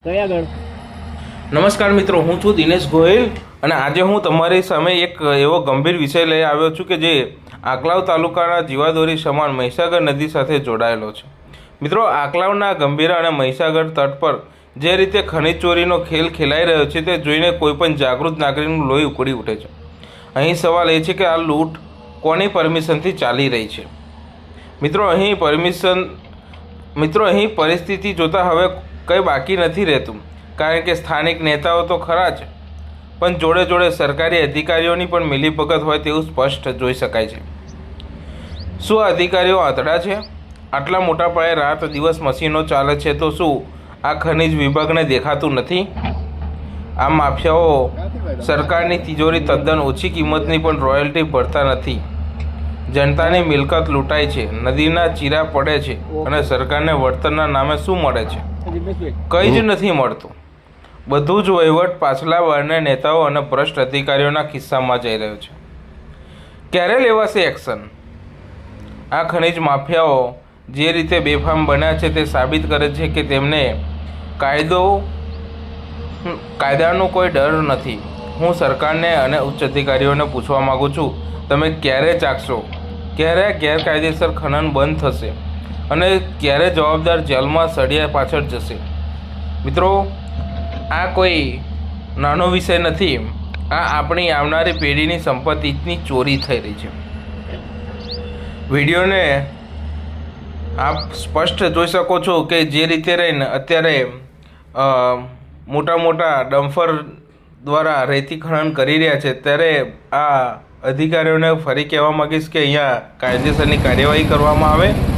કયા નમસ્કાર મિત્રો, હું છું દિનેશ ગોહિલ અને આજે હું તમારી સામે એક એવો ગંભીર વિષય લઈ આવ્યો છું કે જે આંકલાવ તાલુકાના જીવાદોરી સમાન મહીસાગર નદી સાથે જોડાયેલો છે। મિત્રો, આંકલાવના ગંભીરા અને મહીસાગર તટ પર જે રીતે ખનિજ ચોરીનો ખેલ ખેલાઈ રહ્યો છે તે જોઈને કોઈપણ જાગૃત નાગરિકનું લોહી ઉકળી ઉઠે છે। અહીં સવાલ એ છે કે આ લૂંટ કોની પરમિશનથી ચાલી રહી છે? મિત્રો, અહીં પરિસ્થિતિ જોતાં હવે કંઈ બાકી નથી રહેતું, કારણ કે સ્થાનિક નેતાઓ તો ખરા જ, પણ જોડે જોડે સરકારી અધિકારીઓની પણ મિલીભગત હોય તેવું સ્પષ્ટ જોઈ શકાય છે। શું આ અધિકારીઓ આંતડા છે? આટલા મોટા પાયે રાત દિવસ મશીનો ચાલે છે તો શું આ ખનિજ વિભાગને દેખાતું નથી? આ માફિયાઓ સરકારની તિજોરી તદ્દન ઓછી કિંમતની પણ રોયલ્ટી ભરતા નથી। જનતાની મિલકત લૂંટાય છે, નદીના ચીરા પડે છે અને સરકારને વળતરના નામે શું મળે છે? કંઈ જ નથી મળતું। બધું જ વહીવટ પાછલા વર્ણના નેતાઓ અને ભ્રષ્ટ અધિકારીઓના કિસ્સામાં જઈ રહ્યો છે। ક્યારે લેવાશે એક્શન? આ ખનિજ માફિયાઓ જે રીતે બેફામ બન્યા છે તે સાબિત કરે છે કે તેમને કાયદાનો કોઈ ડર નથી। હું સરકારને અને ઉચ્ચ અધિકારીઓને પૂછવા માગું છું, તમે ક્યારે ચાખશો? ક્યારે ગેરકાયદેસર ખનન બંધ થશે અને ક્યારે જવાબદાર જેલમાં સળિયા પાછળ જશે? મિત્રો, આ કોઈ નાનો વિષય નથી। આ આપણી આવનારી પેઢીની સંપત્તિની ચોરી થઈ રહી છે। વિડીયોને આપ સ્પષ્ટ જોઈ શકો છો કે જે રીતે રહીને અત્યારે મોટા મોટા ડમ્ફર દ્વારા રેતી ખનન કરી રહ્યા છે, ત્યારે આ અધિકારીઓને ફરી કહેવા માગીશ કે અહીંયા કાયદેસરની કાર્યવાહી કરવામાં આવે।